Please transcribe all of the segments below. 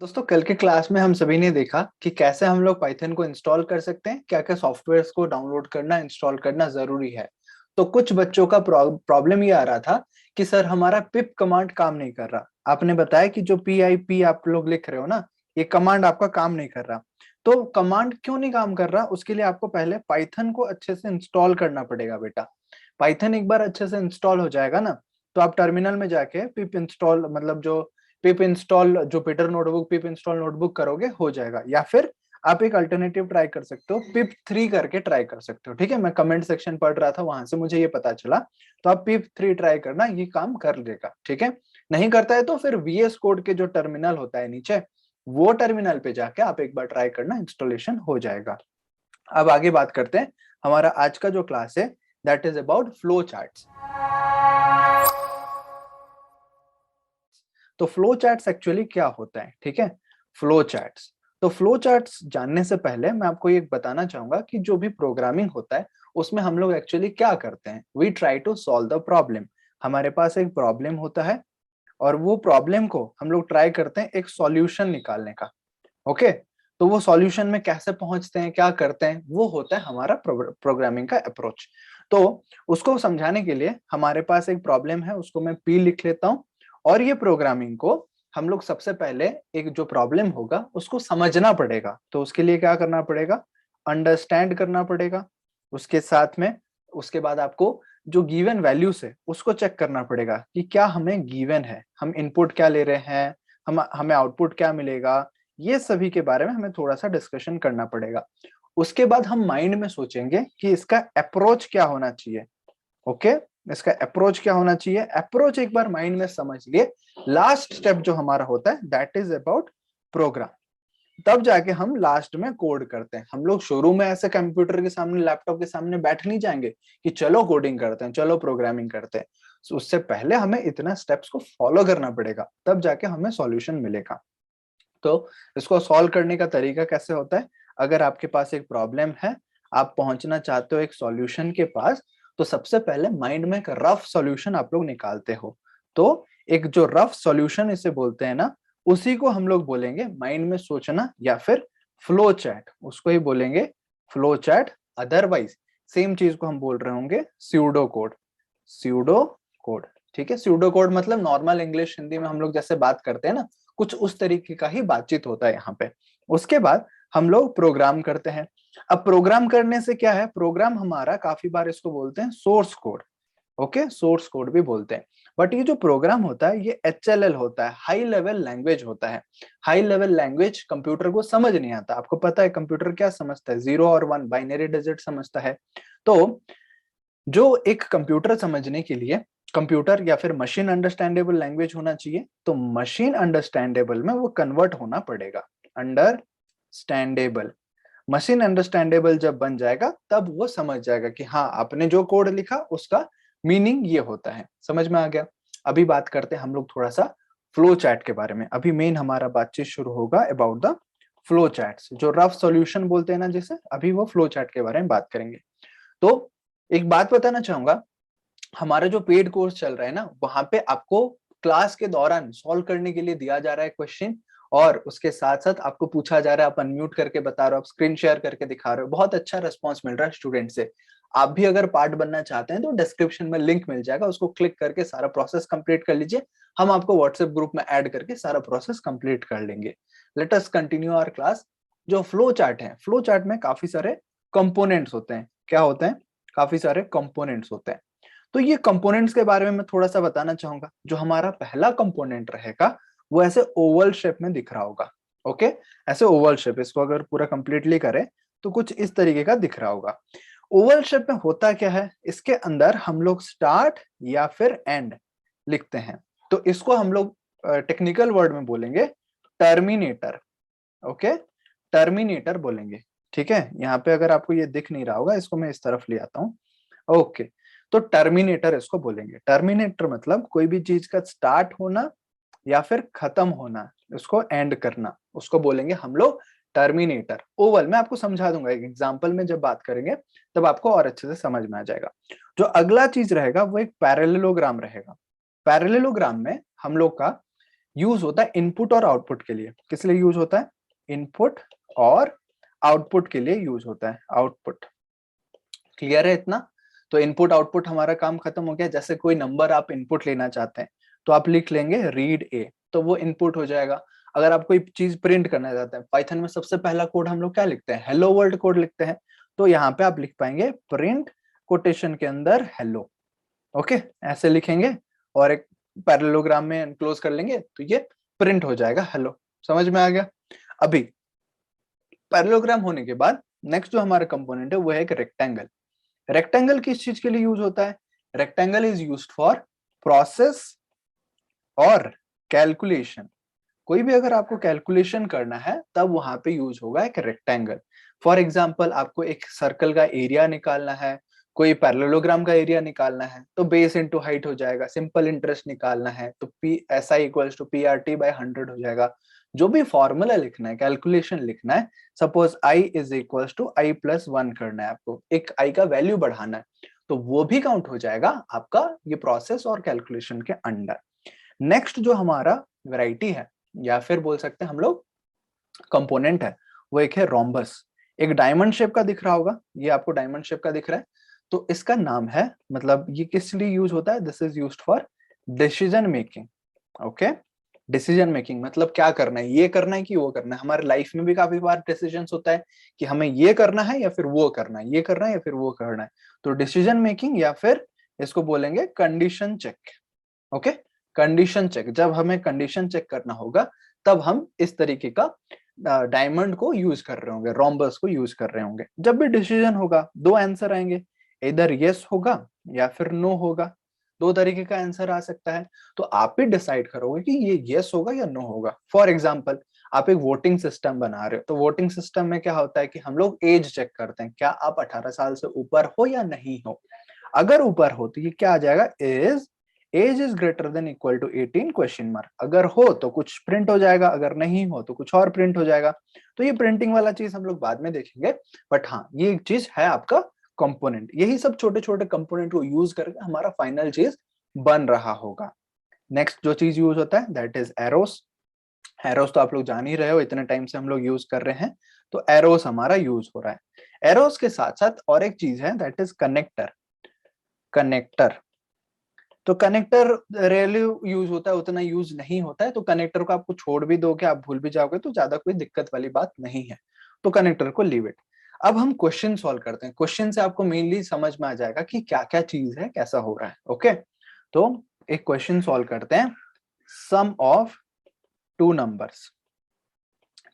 दोस्तों कल के क्लास में हम सभी ने देखा कि कैसे हम लोग पाइथन को इंस्टॉल कर सकते हैं, क्या क्या सॉफ्टवेयर्स को डाउनलोड करना इंस्टॉल करना जरूरी है। तो कुछ बच्चों का प्रॉब्लम ये आ रहा था कि सर हमारा पिप कमांड काम नहीं कर रहा। आपने बताया कि जो PIP आप लोग लिख रहे हो ना, ये कमांड आपका काम नहीं कर रहा। तो कमांड क्यों नहीं काम कर रहा, उसके लिए आपको पहले पाइथन को अच्छे से इंस्टॉल करना पड़ेगा बेटा। पाइथन एक बार अच्छे से इंस्टॉल हो जाएगा ना, तो आप टर्मिनल में जाके पिप इंस्टॉल मतलब जो पिप इंस्टॉल जुपिटर नोटबुक पिप इंस्टॉल नोटबुक करोगे हो जाएगा। या फिर आप एक अल्टरनेटिव ट्राई कर सकते हो, पिप 3 करके ट्राई कर सकते हो। ठीक है, मैं कमेंट सेक्शन पढ़ रहा था, वहां से मुझे ये पता चला। तो आप पिप 3 ट्राई करना, ये काम कर लेगा। ठीक है, नहीं करता है तो फिर VS कोड के जो टर्मिनल होता है नीचे, वो टर्मिनल पे जाके आप एक बार ट्राई करना, इंस्टॉलेशन हो जाएगा। अब आगे बात करते हैं। हमारा आज का जो क्लास है that is about flow charts. तो फ्लो चार्ट्स एक्चुअली क्या होता है? ठीक है, फ्लो चार्ट्स। तो फ्लो चार्ट्स जानने से पहले मैं आपको ये बताना चाहूंगा कि जो भी प्रोग्रामिंग होता है उसमें हम लोग एक्चुअली क्या करते हैं। We try to solve the problem. हमारे पास एक प्रॉब्लम होता है और वो प्रॉब्लम को हम लोग ट्राई करते हैं एक सॉल्यूशन निकालने का। ओके, तो वो सॉल्यूशन में कैसे पहुंचते हैं, क्या करते हैं, वो होता है हमारा प्रोग्रामिंग का अप्रोच। तो उसको समझाने के लिए हमारे पास एक प्रॉब्लम है, उसको मैं P लिख लेता हूं। और ये प्रोग्रामिंग को हम लोग सबसे पहले एक जो प्रॉब्लम होगा उसको समझना पड़ेगा। तो उसके लिए क्या करना पड़ेगा? अंडरस्टैंड करना पड़ेगा। उसके साथ में उसके बाद आपको जो गिवन वैल्यूज है उसको चेक करना पड़ेगा कि क्या हमें गिवन है, हम इनपुट क्या ले रहे हैं, हम हमें आउटपुट क्या मिलेगा। ये सभी के बारे में हमें थोड़ा सा डिस्कशन करना पड़ेगा। उसके बाद हम माइंड में सोचेंगे कि इसका अप्रोच क्या होना चाहिए। ओके, इसका अप्रोच क्या होना चाहिए, अप्रोच एक बार माइंड में समझ लिए। लास्ट स्टेप जो हमारा होता है दैट इज अबाउट प्रोग्राम। तब जाके हम लास्ट में कोड करते हैं। हम लोग शुरू में ऐसे कंप्यूटर के सामने लैपटॉप के सामने बैठ नहीं जाएंगे कि चलो कोडिंग करते हैं, चलो प्रोग्रामिंग करते हैं। So, उससे पहले हमें इतना स्टेप्स को फॉलो करना पड़ेगा, तब जाके हमें सॉल्यूशन मिलेगा। तो इसको सॉल्व करने का तरीका कैसे होता है? अगर आपके पास एक प्रॉब्लम है, आप पहुंचना चाहते हो एक सॉल्यूशन के पास, तो सबसे पहले माइंड में एक रफ सॉल्यूशन आप लोग निकालते हो। तो एक जो रफ सॉल्यूशन इसे बोलते हैं ना, उसी को हम लोग बोलेंगे माइंड में सोचना, या फिर फ्लो चैट, उसको ही बोलेंगे फ्लो चैट। अदरवाइज सेम चीज को हम बोल रहे होंगे स्यूडो कोड। स्यूडो कोड, ठीक है। स्यूडो कोड मतलब नॉर्मल इंग्लिश हिंदी में हम लोग जैसे बात करते हैं ना, कुछ उस तरीके का ही बातचीत होता है यहाँ पे। उसके बाद हम लोग प्रोग्राम करते हैं। अब प्रोग्राम करने से क्या है, प्रोग्राम हमारा काफी बार इसको बोलते हैं source code. Okay, source code भी बोलते हैं। बट ये जो प्रोग्राम होता है ये HLL होता है, हाई लेवल लैंग्वेज होता है। हाई लेवल लैंग्वेज कंप्यूटर को समझ नहीं आता। आपको पता है कंप्यूटर क्या समझता है? 0 और 1 बाइनरी डिजिट समझता है। तो जो एक कंप्यूटर समझने के लिए कंप्यूटर या फिर मशीन अंडरस्टैंडेबल लैंग्वेज होना चाहिए, तो मशीन अंडरस्टैंडेबल में वो कन्वर्ट होना पड़ेगा। अंडरस्टैंडेबल, मशीन अंडरस्टैंडेबल जब बन जाएगा तब वो समझ जाएगा कि हाँ आपने जो कोड लिखा उसका मीनिंग ये होता है। समझ में आ गया? अभी बात करते हैं हम लोग थोड़ा सा फ्लो चैट के बारे में। अभी मेन हमारा बातचीत शुरू होगा अबाउट द फ्लो चैट्स, जो रफ सॉल्यूशन बोलते हैं ना जिसे, अभी वो फ्लो चैट के बारे में बात करेंगे। तो एक बात बताना चाहूंगा, हमारा जो पेड कोर्स चल रहा है ना, वहां पे आपको क्लास के दौरान सॉल्व करने के लिए दिया जा रहा है क्वेश्चन, और उसके साथ साथ आपको पूछा जा रहा है, आप अनम्यूट करके बता रहे हो, आप स्क्रीन शेयर करके दिखा रहे हो। बहुत अच्छा रिस्पॉन्स मिल रहा है स्टूडेंट से। आप भी अगर पार्ट बनना चाहते हैं तो डिस्क्रिप्शन में लिंक मिल जाएगा, उसको क्लिक करके सारा प्रोसेस कंप्लीट कर लीजिए। हम आपको व्हाट्सएप ग्रुप में ऐड करके सारा प्रोसेस कंप्लीट कर लेंगे। Let us continue our class. जो फ्लो चार्ट है, फ्लो चार्ट में काफी सारे कंपोनेंट्स होते हैं। क्या होते हैं? काफी सारे कंपोनेंट्स होते हैं। तो ये कंपोनेंट्स के बारे में मैं थोड़ा सा बताना चाहूंगा। जो हमारा पहला कंपोनेंट रहेगा वो ऐसे ओवल शेप में दिख रहा होगा। ओके, ऐसे ओवल शेप, इसको अगर पूरा कंप्लीटली करें तो कुछ इस तरीके का दिख रहा होगा। ओवल शेप में होता क्या है, इसके अंदर हम लोग स्टार्ट या फिर एंड लिखते हैं। तो इसको हम लोग टेक्निकल वर्ड में बोलेंगे टर्मिनेटर। ओके, टर्मिनेटर बोलेंगे। ठीक है, यहाँ पे अगर आपको ये दिख नहीं रहा होगा, इसको मैं इस तरफ ले आता हूँ। ओके, तो टर्मिनेटर इसको बोलेंगे। टर्मिनेटर मतलब कोई भी चीज का स्टार्ट होना या फिर खत्म होना, इसको एंड करना, उसको बोलेंगे हम लोग टर्मिनेटर। ओवल मैं आपको समझा दूंगा एक एग्जांपल में, जब बात करेंगे तब आपको और अच्छे से समझ में आ जाएगा। जो अगला चीज रहेगा वो एक पैरेललोग्राम रहेगा। पैरेललोग्राम में हम लोग का यूज होता है इनपुट और आउटपुट के लिए। किस लिए यूज होता है? इनपुट और आउटपुट के लिए यूज होता है। आउटपुट क्लियर है इतना? तो इनपुट आउटपुट हमारा काम खत्म हो गया। जैसे कोई नंबर आप इनपुट लेना चाहते हैं तो आप लिख लेंगे रीड ए, तो वो इनपुट हो जाएगा। अगर आप कोई चीज प्रिंट करना चाहते हैं, पाइथन में सबसे पहला कोड हम लोग क्या लिखते हैं? हेलो वर्ल्ड कोड लिखते हैं। तो यहाँ पे आप लिख पाएंगे प्रिंट कोटेशन के अंदर हेलो। ओके, ऐसे लिखेंगे और एक पैरेललोग्राम में एनक्लोज कर लेंगे तो ये प्रिंट हो जाएगा हेलो। समझ में आ गया? अभी पैरेललोग्राम होने के बाद नेक्स्ट जो हमारा कंपोनेंट है वो है एक रेक्टेंगल। रेक्टेंगल किस चीज के लिए यूज होता है? Rectangle is used for process और कैलकुलेशन। कोई भी अगर आपको कैलकुलेशन करना है तब वहां पे यूज होगा एक रेक्टेंगल। फॉर एग्जांपल आपको एक सर्कल का एरिया निकालना है, कोई पैरेललोग्राम का एरिया निकालना है तो बेस इनटू हाइट हो जाएगा। सिंपल इंटरेस्ट निकालना है तो P S I equals to P R T by 100 हो जाएगा। जो भी फॉर्मूला लिखना है, कैलकुलेशन लिखना है, suppose I is equals to I plus 1 करना है, आपको एक आई का वैल्यू बढ़ाना है, तो वो भी काउंट हो जाएगा आपका ये प्रोसेस और कैलकुलेशन के अंडर। नेक्स्ट जो हमारा वैरायटी है या फिर बोल सकते हैं हम लोग कंपोनेंट है, वो एक है रोम्बस। एक डायमंड शेप का दिख रहा होगा, ये आपको डायमंड शेप का दिख रहा है, तो इसका नाम है, मतलब ये किस लिए यूज होता है? This is used for decision making. Okay, decision making मतलब क्या करना है, ये करना है कि वो करना है। हमारे लाइफ में भी काफी बार डिसीजंस होता है कि हमें ये करना है या फिर वो करना है, ये करना है या फिर वो करना है। तो डिसीजन मेकिंग या फिर इसको बोलेंगे condition check. Okay, condition check, जब हमें कंडीशन चेक करना होगा तब हम इस तरीके का डायमंड को यूज कर रहे होंगे, रोम्बस को यूज कर रहे होंगे। जब भी डिसीजन होगा दो आंसर आएंगे, इधर यस होगा या फिर नो होगा। दो तरीके का आंसर आ सकता है, तो आप ही डिसाइड करोगे कि ये यस होगा या नो होगा। फॉर एग्जाम्पल आप एक वोटिंग सिस्टम बना रहे हो, तो वोटिंग सिस्टम में क्या होता है कि हम लोग एज चेक करते हैं, क्या आप 18 साल से ऊपर हो या नहीं हो। अगर ऊपर हो तो ये क्या आ जाएगा? Is age is greater than equal to 18 question mark. अगर हो तो कुछ प्रिंट हो जाएगा, अगर नहीं हो तो कुछ और प्रिंट हो जाएगा। तो ये प्रिंटिंग वाला चीज हम लोग बाद में देखेंगे, बट हाँ ये एक चीज है आपका कंपोनेंट। यही सब छोटे छोटे कंपोनेंट को यूज करके हमारा फाइनल चीज बन रहा होगा। नेक्स्ट जो चीज यूज होता है दैट इज एरोस। एरोस तो आप लोग जान ही रहे हो, इतने टाइम से हम लोग यूज कर रहे हैं, तो एरोस हमारा यूज हो रहा है। एरोस के साथ साथ और एक चीज है दैट इज कनेक्टर। कनेक्टर, तो कनेक्टर रेयरली यूज होता है, उतना यूज नहीं होता है, तो कनेक्टर को आपको छोड़ भी दोगे, आप भूल भी जाओगे तो ज्यादा कोई दिक्कत वाली बात नहीं है, तो कनेक्टर को लीव इट। अब हम क्वेश्चन सॉल्व करते हैं। क्वेश्चन से आपको मेनली समझ में आ जाएगा कि क्या क्या चीज है, कैसा हो रहा है। ओके, तो एक क्वेश्चन सॉल्व करते हैं, सम ऑफ टू नंबर्स।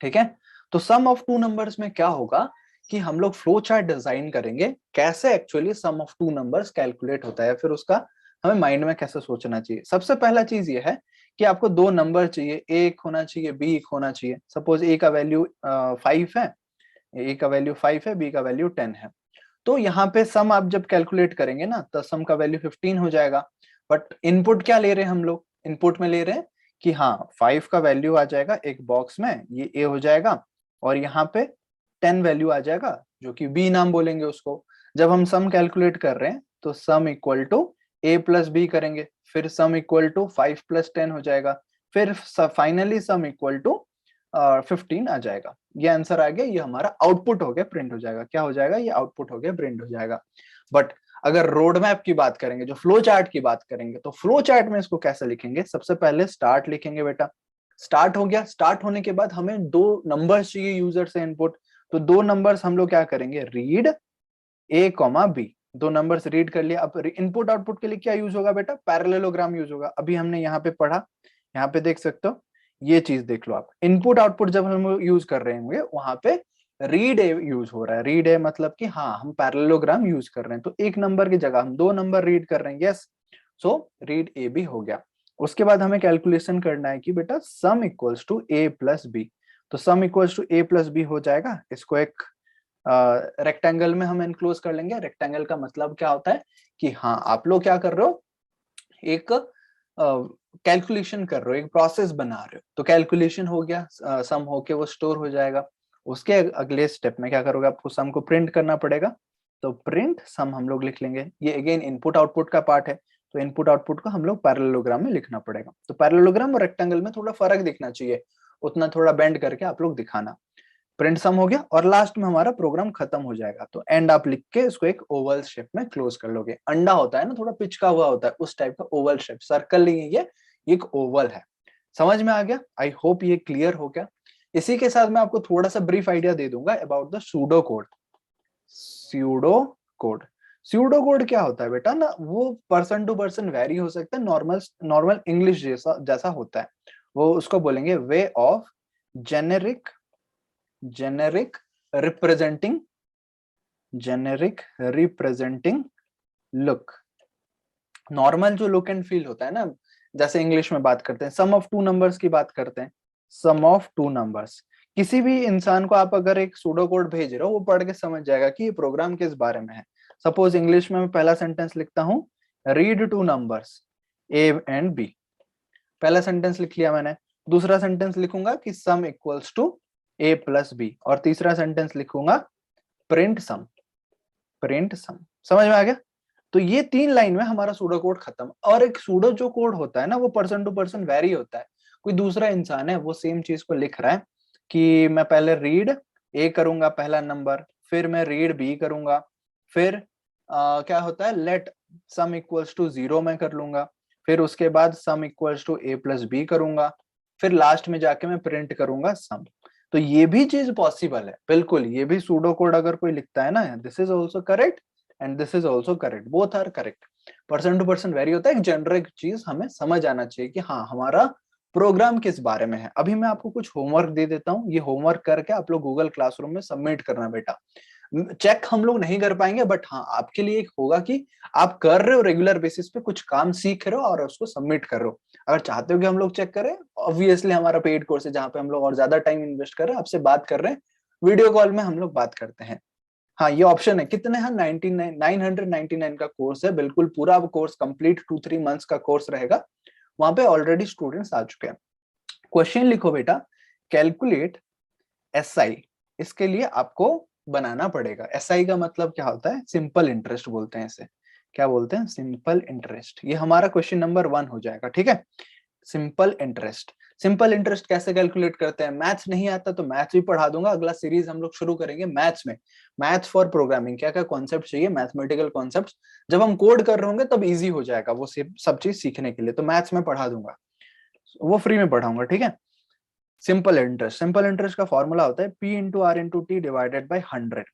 ठीक है, तो सम ऑफ टू नंबर्स में क्या होगा कि हम लोग फ्लो चार्ट डिजाइन करेंगे, कैसे actually sum of two numbers calculate होता है, फिर उसका हमें माइंड में कैसे सोचना चाहिए। सबसे पहला चीज ये है कि आपको दो नंबर चाहिए, ए एक होना चाहिए, बी एक होना चाहिए। सपोज ए का वैल्यू 5 है, ए का वैल्यू 5 है, बी का वैल्यू 10 है। तो यहाँ पे सम आप जब कैलकुलेट करेंगे ना तो सम का वैल्यू 15 हो जाएगा। बट इनपुट क्या ले रहे हैं हम लोग? इनपुट में ले रहे हैं कि हाँ 5 का वैल्यू आ जाएगा एक बॉक्स में, ये ए हो जाएगा, और यहाँ पे 10 वैल्यू आ जाएगा जो कि बी नाम बोलेंगे उसको। जब हम सम कैलकुलेट कर रहे हैं तो sum equal to A plus B करेंगे, फिर सम इक्वल टू 5 प्लस 10 हो जाएगा, फिर फाइनली सम इक्वल टू 15 आ जाएगा। ये आंसर आ गया, ये हमारा आउटपुट हो गया, प्रिंट हो जाएगा। क्या हो जाएगा? ये आउटपुट हो गया, प्रिंट हो जाएगा। बट अगर रोड मैप की बात करेंगे, जो फ्लो चार्ट की बात करेंगे, तो फ्लो चार्ट में इसको कैसे लिखेंगे? सबसे पहले स्टार्ट लिखेंगे बेटा। स्टार्ट हो गया, स्टार्ट होने के बाद हमें दो नंबर्स चाहिए यूजर से इनपुट, तो दो नंबर्स हम लोग क्या करेंगे? Read A comma B. दो नंबर्स रीड कर लिया। अब इनपुट आउटपुट के लिए क्या यूज होगा बेटा? पैरेललोग्राम यूज होगा। अभी हमने यहाँ पे पढ़ा, यहाँ पे देख सकते हो, ये चीज देख लो आप। इनपुट आउटपुट जब हम यूज कर रहे होंगे वहां पे रीड ए यूज हो रहा है। रीड ए मतलब कि हाँ हम पैरेललोग्राम यूज कर रहे हैं, तो एक नंबर की जगह हम दो नंबर रीड कर रहे हैं। यस, सो रीड ए भी हो गया। उसके बाद हमें कैलकुलेशन करना है कि बेटा sum equals to A plus B. तो sum equals to A plus B हो जाएगा। इसको एक रेक्टेंगल में हम एनक्लोज कर लेंगे। रेक्टेंगल का मतलब क्या होता है कि हाँ आप लोग क्या कर रहे हो, एक कैलकुलेशन कर रहे हो, एक प्रोसेस बना रहे हो। तो कैलकुलेशन हो गया, सम होके वो स्टोर हो जाएगा। उसके अगले स्टेप में क्या करोगे? आपको सम को प्रिंट करना पड़ेगा, तो प्रिंट सम हम लोग लिख लेंगे। ये अगेन इनपुट आउटपुट का पार्ट है, तो इनपुट आउटपुट को हम लोग पैरेललोग्राम में लिखना पड़ेगा। तो पैरेललोग्राम और रेक्टेंगल में थोड़ा फर्क दिखना चाहिए, उतना थोड़ा बेंड करके आप लोग दिखाना। प्रिंट सम हो गया और लास्ट में हमारा प्रोग्राम खत्म हो जाएगा। तो एंड आप लिख के इसको एक ओवल शेप में क्लोज कर लोगे। अंडा होता है ना, थोड़ा पिचका हुआ होता है, उस टाइप का ओवल शेप, सर्कल नहीं है ये एक ओवल है। समझ में आ गया? आई होप ये क्लियर हो गया। इसी के साथ मैं आपको थोड़ा सा ब्रीफ आइडिया दे दूंगा about the pseudo code. Pseudo code, pseudo code क्या होता है बेटा ना, वो पर्सन टू पर्सन वेरी हो सकता है, नॉर्मल इंग्लिश जैसा जैसा होता है। वो उसको बोलेंगे way of generic representing look. Normal जो लुक एंड फील होता है ना, जैसे इंग्लिश में बात करते हैं, सम ऑफ टू नंबर्स की बात करते हैं, सम ऑफ टू नंबर्स। किसी भी इंसान को आप अगर एक सूडो कोड भेज रहे हो, वो पढ़ के समझ जाएगा कि ये प्रोग्राम किस बारे में है। सपोज इंग्लिश में मैं पहला सेंटेंस लिखता हूं, read two numbers A and B. पहला सेंटेंस लिख लिया मैंने। दूसरा सेंटेंस लिखूंगा कि sum equals to A plus B, और तीसरा सेंटेंस लिखूंगा प्रिंट सम। समझ में आ गया? तो ये 3 लाइन में हमारा सूडो कोड खत्म। और एक सूडो जो कोड होता है ना, वो पर्सन टू पर्सन वेरी होता है। कोई दूसरा इंसान है, वो सेम चीज को लिख रहा है कि मैं पहले रीड ए करूंगा पहला नंबर, फिर मैं रीड बी करूंगा, फिर क्या होता है लेट सम इक्वल्स टू 0 मैं कर लूंगा, फिर उसके बाद sum equals to A plus B करूंगा, फिर लास्ट में जाके मैं प्रिंट करूंगा सम। तो ये भी चीज पॉसिबल है, बिल्कुल। ये भी सूडो कोड अगर कोई लिखता है ना, this is also correct and this is also correct, both are correct. Person to person vary होता है। एक जनरिक चीज हमें समझ आना चाहिए कि हाँ, हमारा प्रोग्राम किस बारे में है। अभी मैं आपको कुछ होमवर्क दे देता हूँ, ये होमवर्क करके आप लोग गूगल क्लासरूम में सबमिट करना बेटा। चेक हम लोग नहीं कर पाएंगे, बट हाँ, आपके लिए एक होगा कि आप कर रहे हो रेगुलर बेसिस पे, कुछ काम सीख रहे हो और उसको सबमिट कर रहे हो। अगर चाहते हो कि हम लोग चेक करें, ऑब्वियसली हमारा पेड कोर्स है जहाँ पे हम लोग और ज्यादा टाइम इन्वेस्ट कर रहे हैं, आपसे बात कर रहे हैं, वीडियो कॉल में हम लोग बात करते हैं। हाँ, ये ऑप्शन है। कितने हैं? 999 का कोर्स है, बिल्कुल पूरा कोर्स कंप्लीट 2-3 मंथ्स का कोर्स रहेगा। वहां पे ऑलरेडी स्टूडेंट्स आ चुके हैं। क्वेश्चन लिखो बेटा, कैलकुलेट एसआई। इसके लिए आपको बनाना पड़ेगा। एसआई का मतलब क्या होता है? सिंपल इंटरेस्ट बोलते हैं इसे। क्या बोलते हैं? Simple interest. ये हमारा क्वेश्चन नंबर 1 हो जाएगा, ठीक है। Simple interest. सिंपल इंटरेस्ट कैसे कैलकुलेट करते हैं? मैथ्स नहीं आता तो मैथ्स भी पढ़ा दूंगा। अगला सीरीज हम लोग शुरू करेंगे मैथ्स में, मैथ्स फॉर प्रोग्रामिंग। क्या क्या कॉन्सेप्ट चाहिए, मैथमेटिकल कॉन्सेप्ट्स, जब हम कोड कर रहे होंगे तब इजी हो जाएगा वो सब चीज सीखने के लिए। तो मैथ्स में पढ़ा दूंगा, वो फ्री में पढ़ाऊंगा, ठीक है। सिंपल इंटरेस्ट का फॉर्मूला होता है P into R into T divided by 100।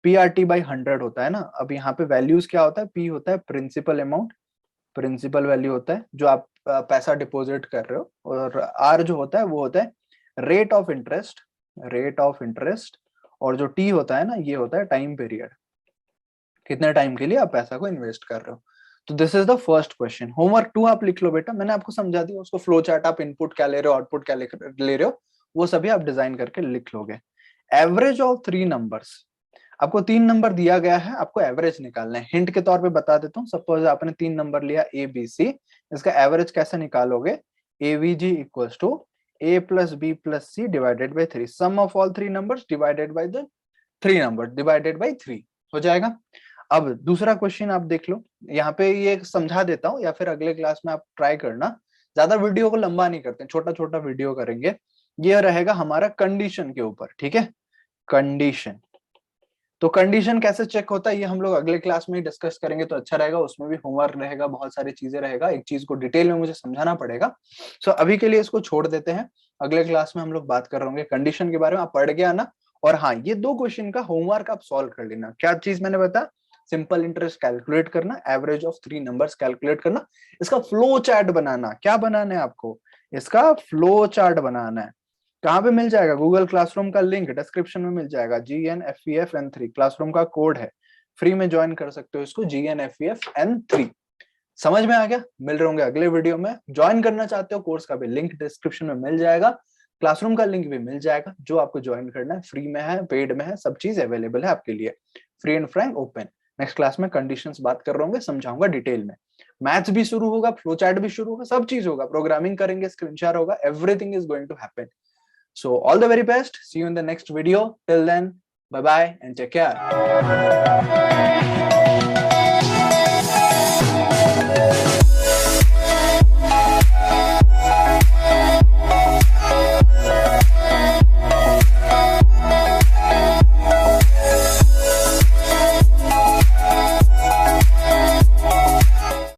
PRT by 100 होता है ना। अब यहाँ पे वैल्यूज क्या होता है? P होता है प्रिंसिपल अमाउंट, प्रिंसिपल वैल्यू होता है जो आप पैसा डिपॉजिट कर रहे हो, और R जो होता है वो होता है रेट ऑफ इंटरेस्ट, और जो T होता है ना, ये होता है टाइम पीरियड, कितने टाइम के लिए आप पैसा को इन्वेस्ट कर रहे हो। तो this is the first question. Homework 2 आप लिख लो बेटा, मैंने आपको समझा दिया उसको। फ्लो चार्ट, आप इनपुट क्या ले रहे हो, आउटपुट क्या ले रहे हो, वो सभी आप डिजाइन करके लिख लोगे। Average of 3 numbers. आपको 3 नंबर दिया गया है, आपको एवरेज निकालना है। हिंट के तौर पे बता देता हूँ, सपोज आपने 3 नंबर लिया ABC, इसका एवरेज कैसे निकालोगे? AVG equals to A plus B plus C divided by 3, sum of all 3 numbers divided by the 3 number divided by 3 हो जाएगा। अब दूसरा क्वेश्चन आप देख लो, यहाँ पे ये समझा देता हूँ, या फिर अगले क्लास में आप ट्राई करना। ज्यादा वीडियो को लंबा नहीं करते, छोटा छोटा वीडियो करेंगे। ये रहेगा हमारा कंडीशन के ऊपर, ठीक है। कंडीशन, तो कंडीशन कैसे चेक होता है ये हम लोग अगले क्लास में ही डिस्कस करेंगे, तो अच्छा रहेगा। उसमें भी होमवर्क रहेगा, बहुत सारी चीजें रहेगा, एक चीज को डिटेल में मुझे समझाना पड़ेगा। सो अभी के लिए इसको छोड़ देते हैं, अगले क्लास में हम लोग बात कर रहे होंगे कंडीशन के बारे में। आप पढ़ के आना, और हाँ, ये 2 क्वेश्चन का होमवर्क आप सॉल्व कर लेना। क्या चीज मैंने बताया? सिंपल इंटरेस्ट कैलकुलेट करना, एवरेज ऑफ 3 नंबर्स कैलकुलेट करना, इसका फ्लो चार्ट बनाना। क्या बनाना है आपको? इसका फ्लो चार्ट बनाना है। कहाँ पे मिल जाएगा? गूगल क्लासरूम का लिंक डिस्क्रिप्शन में मिल जाएगा। GNFEFN3 क्लासरूम का कोड है, फ्री में ज्वाइन कर सकते हो इसको, GNFEFN3। समझ में आ गया? मिल रहे होंगे अगले वीडियो में। ज्वाइन करना चाहते हो कोर्स का भी लिंक डिस्क्रिप्शन में मिल जाएगा, क्लासरूम का लिंक भी मिल जाएगा। जो आपको ज्वाइन करना है, फ्री में है, पेड में है, सब चीज अवेलेबल है आपके लिए, free and Frank open. Next class में कंडीशंस बात कर रहे होंगे, समझाऊंगा डिटेल में। मैथ्स भी शुरू होगा, फ्लो चार्ट भी शुरू होगा, सब चीज होगा, प्रोग्रामिंग करेंगे, स्क्रीन शेयर होगा, everything is going to happen. So all the very best. See you in the next video. Till then, bye bye and take care.